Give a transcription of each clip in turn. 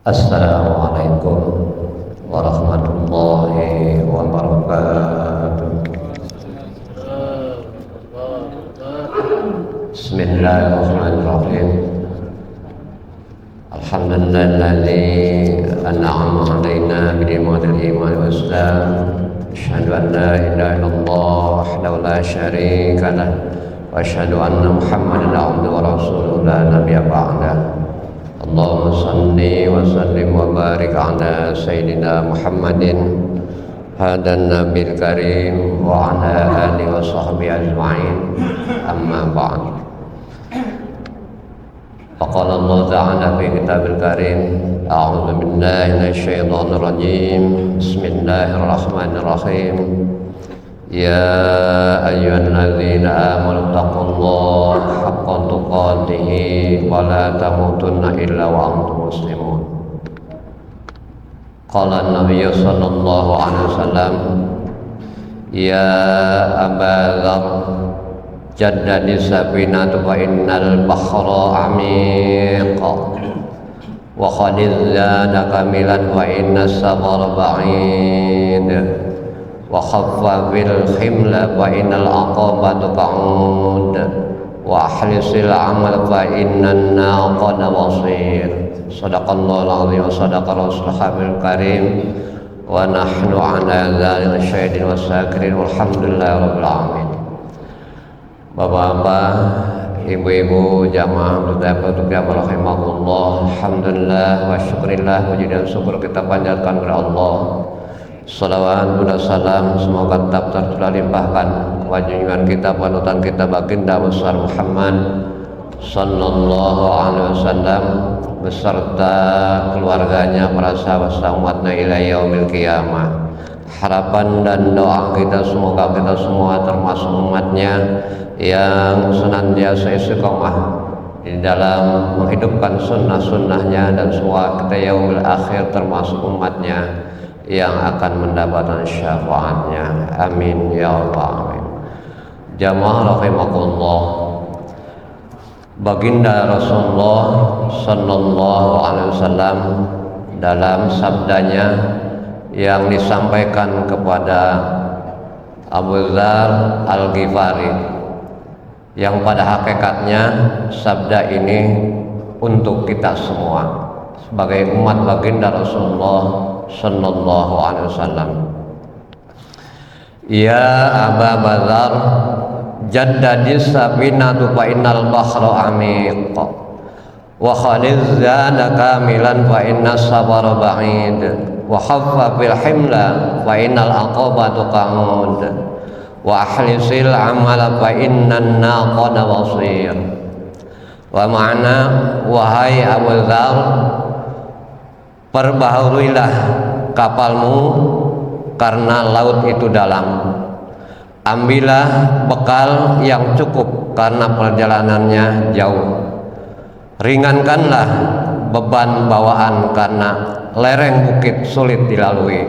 Assalamualaikum warahmatullahi wabarakatuh. Bismillahirrahmanirrahim. Alhamdulillahilladzi an'ama 'alaina bi ni'matil iman wal islam. Asyhadu an la ilaha illallah wahdahu la syarika lah wa asyhadu anna Muhammadan 'abduhu wa rasuluhu la nabiyya ba'dahu. Allahumma salli wa sallim wa barik ala Sayyidina Muhammadin hadan nabil karim wa ala alihi wa sahbihi ajma'in, amma ba'd. Faqala Allah ta'ala fi kitabil karim, a'udzu billahi minasyaitonir rajim, bismillahirrahmanirrahim. Ya ayyuhalladzina amanu taqullaha haqqa tuqatih wa la tamutunna illa wa antum muslimun. Qala an-nabiy sallallahu alaihi wasallam, ya Aba Dzar, jaddadi sabinatu fa innal bahra amiq wa qad zada kamilan wa inna sabara ba'id wa khaffa bil himla wa innal aqabata qa'ud wa ahlisil amal fa innan naqada wasir. Sadaqallahul azim wa sadaqa rasulul karim wa nahnu ala dzalika syahidin wa syakirin walhamdulillahi rabbil alamin. Bapak-bapak, ibu-ibu, jamaah berdapat jamaah rahimahullah, alhamdulillah wa syukurillah, puji dan syukur kita panjatkan kepada Allah. Salawat dan salam semoga tetap terlimpahkan kewajiban kita, panutan kita, baginda besar Muhammad sallallahu alaihi wasallam beserta keluarganya, para sahabat umatnya ila yaumil qiyamah. Harapan dan doa kita semoga kita semua termasuk umatnya yang senantiasa istiqomah di dalam menghidupkan sunnah-sunnahnya, dan semua kita yaumil akhir termasuk umatnya yang akan mendapatkan syafaatnya. Amin ya Allah, amin. Jamaah rahimakumullah, baginda Rasulullah sallallahu alaihi wasallam dalam sabdanya yang disampaikan kepada Abu Dzar Al-Ghifari, yang pada hakikatnya sabda ini untuk kita semua sebagai umat baginda Rasulullah sallallahu alaihi wasallam. Ya Aba Dzar, jaddadi sabinatu fa innal bahra amiq wa khaliz zada kamilan fa innas sabara ba'id wa khaffa bil himla fa innal aqabatu qa'ud wa ahlisil amala fa innan naqada wasir. Wa ma'na, wahai Abu Dzar, perbaharuilah kapalmu karena laut itu dalam. Ambillah bekal yang cukup karena perjalanannya jauh. Ringankanlah beban bawaan karena lereng bukit sulit dilalui.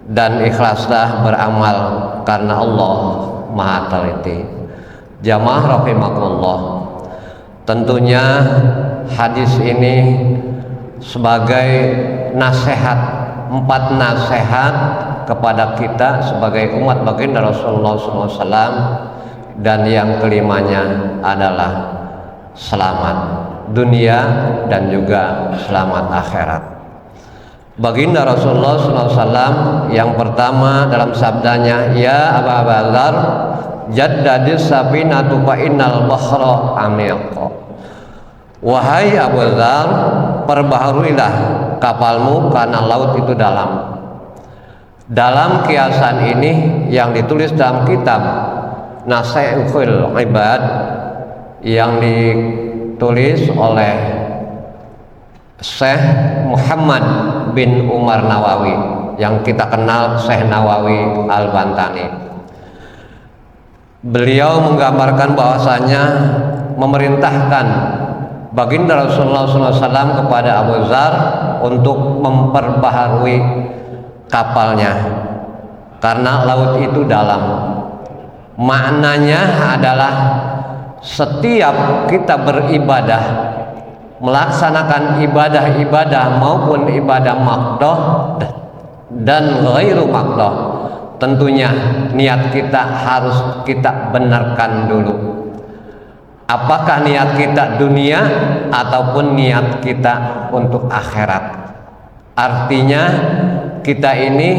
Dan ikhlaslah beramal karena Allah Maha Teliti. Jamaah rahimakumullah, tentunya hadis ini sebagai nasihat, 4 nasihat kepada kita sebagai umat baginda Rasulullah SAW, dan yang kelimanya adalah selamat dunia dan juga selamat akhirat. Baginda Rasulullah SAW yang pertama dalam sabdanya, ya Aba Dzar, jaddadi sabinatu fa innal bahra amiq. Wahai Abu Dzar, perbaharuilah kapalmu karena laut itu dalam. Dalam kiasan ini yang ditulis dalam kitab Nasihatul Ibad yang ditulis oleh Syekh Muhammad bin Umar Nawawi, yang kita kenal Syekh Nawawi Al-Bantani. Beliau menggambarkan bahwasanya memerintahkan baginda Rasulullah SAW kepada Abu Dzar untuk memperbaharui kapalnya karena laut itu dalam. Maknanya adalah setiap kita beribadah melaksanakan ibadah-ibadah maupun ibadah maqdoh dan ghairu maqdoh, tentunya niat kita harus kita benarkan dulu. Apakah niat kita dunia ataupun niat kita untuk akhirat? Artinya kita ini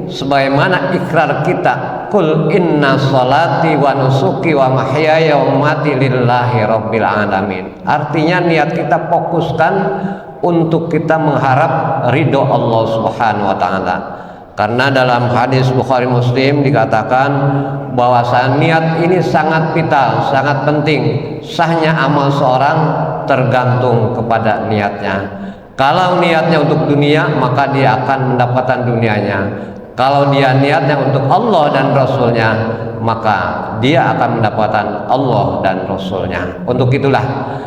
sebagaimana ikrar kita, kul inna sholati wa nusuki wa mahyaya wa mamati lillahi rabbil alamin. Artinya niat kita fokuskan untuk kita mengharap ridho Allah Subhanahu wa taala. Karena dalam hadis Bukhari Muslim dikatakan bahwa niat ini sangat vital, sangat penting. Sahnya amal seorang tergantung kepada niatnya. Kalau niatnya untuk dunia, maka dia akan mendapatkan dunianya. Kalau dia niatnya untuk Allah dan Rasulnya, maka dia akan mendapatkan Allah dan Rasulnya. Untuk itulah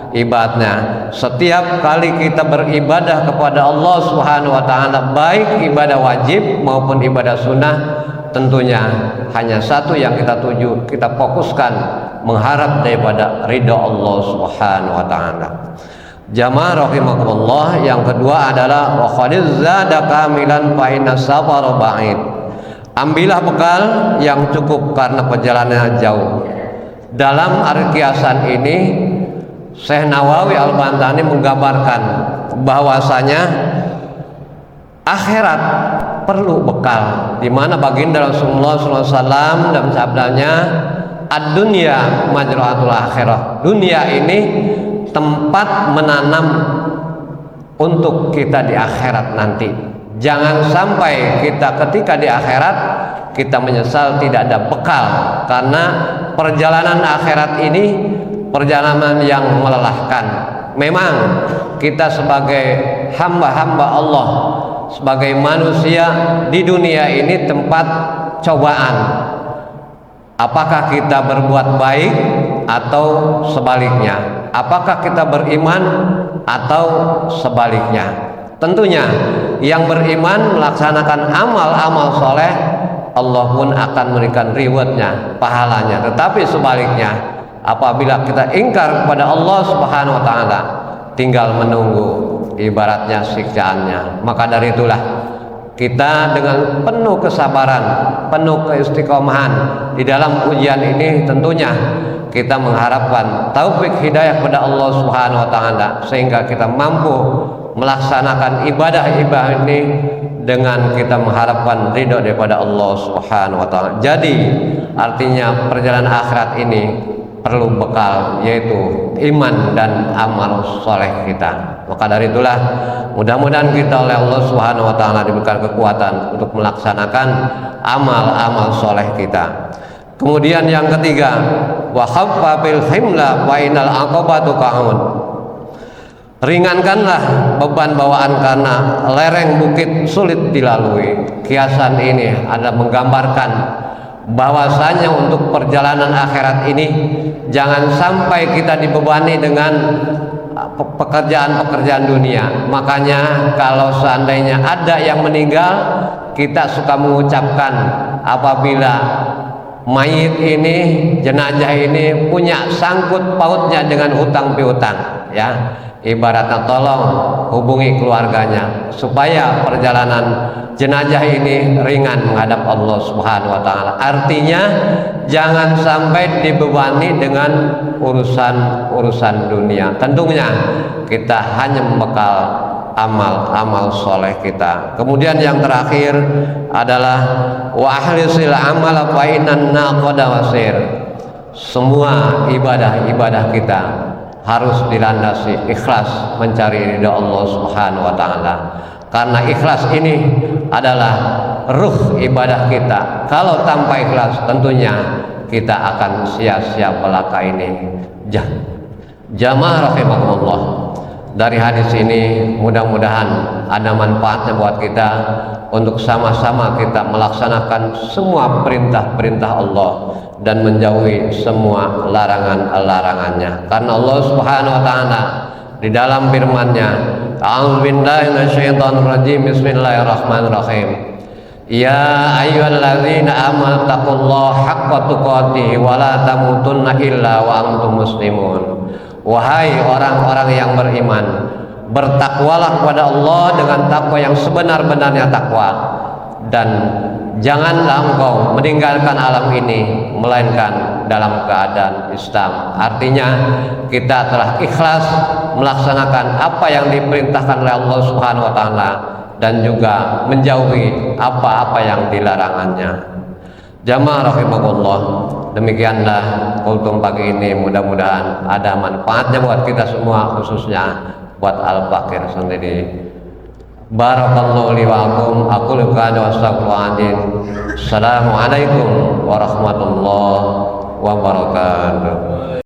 ibadahnya, setiap kali kita beribadah kepada Allah Subhanahu wa taala, baik ibadah wajib maupun ibadah sunnah, tentunya hanya satu yang kita tuju, kita fokuskan mengharap daripada ridha Allah Subhanahu wa taala. Jamaah rahimakumullah, yang kedua adalah wa khaliz zada kamilan fa inna safara ba'id. Ambillah bekal yang cukup karena perjalanannya jauh. Dalam kiasan ini Syekh Nawawi Al-Bantani menggambarkan bahwasanya akhirat perlu bekal, di mana baginda Rasulullah SAW dalam sabdanya, ad-dunya majra'atul akhirah. Dunia ini tempat menanam untuk kita di akhirat nanti. Jangan sampai kita ketika di akhirat kita menyesal tidak ada bekal, karena perjalanan akhirat ini perjalanan yang melelahkan. Memang kita sebagai hamba-hamba Allah, sebagai manusia di dunia ini tempat cobaan. Apakah kita berbuat baik atau sebaliknya? Apakah kita beriman atau sebaliknya? Tentunya yang beriman melaksanakan amal-amal soleh, Allah pun akan memberikan rewardnya, pahalanya. Tetapi sebaliknya, apabila kita ingkar kepada Allah Subhanahu wa taala, tinggal menunggu ibaratnya siksaannya. Maka dari itulah kita dengan penuh kesabaran, penuh keistiqomahan di dalam ujian ini, tentunya kita mengharapkan taufik hidayah kepada Allah Subhanahu wa taala, sehingga kita mampu melaksanakan ibadah-ibadah ini dengan kita mengharapkan ridho daripada Allah Subhanahu wa taala. Jadi artinya perjalanan akhirat ini perlu bekal, yaitu iman dan amal soleh kita. Maka dari itulah mudah-mudahan kita oleh Allah Subhanahu wa taala diberikan kekuatan untuk melaksanakan amal-amal soleh kita. Kemudian yang ketiga, wa khaffa bil himla wa inal aqabatu ka'un. Ringankanlah beban bawaan karena lereng bukit sulit dilalui. Kiasan ini ada menggambarkan bahwasanya untuk perjalanan akhirat ini jangan sampai kita dibebani dengan pekerjaan-pekerjaan dunia. Makanya kalau seandainya ada yang meninggal, kita suka mengucapkan apabila mayit ini, jenazah ini punya sangkut pautnya dengan hutang piutang, ya, ibaratnya tolong hubungi keluarganya supaya perjalanan jenazah ini ringan menghadap Allah Subhanahu wa taala. Artinya jangan sampai dibebani dengan urusan dunia. Tentunya kita hanya membekal amal-amal soleh kita. Kemudian yang terakhir adalah wa ahlisil amal fa innan naqada wasir. Semua ibadah-ibadah kita harus dilandasi ikhlas mencari ridha Allah Subhanahu wa taala. Karena ikhlas ini adalah ruh ibadah kita. Kalau tanpa ikhlas tentunya kita akan sia-sia belaka ini. Jamaah rahimakumullah, dari hadis ini mudah-mudahan ada manfaatnya buat kita untuk sama-sama kita melaksanakan semua perintah-perintah Allah dan menjauhi semua larangan-larangannya. Karena Allah Subhanahu wa taala di dalam firman-Nya, a'udzubillahi minasyaitonirrajim, bismillahirrahmanirrahim. Ya ayyuhalladzina amanu taqullaha haqqa tuqatih wa la tamutunna illa wa antum muslimun. Wahai orang-orang yang beriman, bertakwalah kepada Allah dengan takwa yang sebenar-benarnya takwa, dan janganlah engkau meninggalkan alam ini melainkan dalam keadaan Islam. Artinya kita telah ikhlas melaksanakan apa yang diperintahkan oleh Allah Subhanahu wa taala dan juga menjauhi apa-apa yang dilarangannya. Jamaah rahimakumullah, demikianlah kultum pagi ini, mudah-mudahan ada manfaatnya buat kita semua, khususnya buat Al-Fakir sendiri. Barakallahu li wa lakum, aqulu qawli wa astaghfirullahaladzim. Assalamualaikum warahmatullahi wabarakatuh.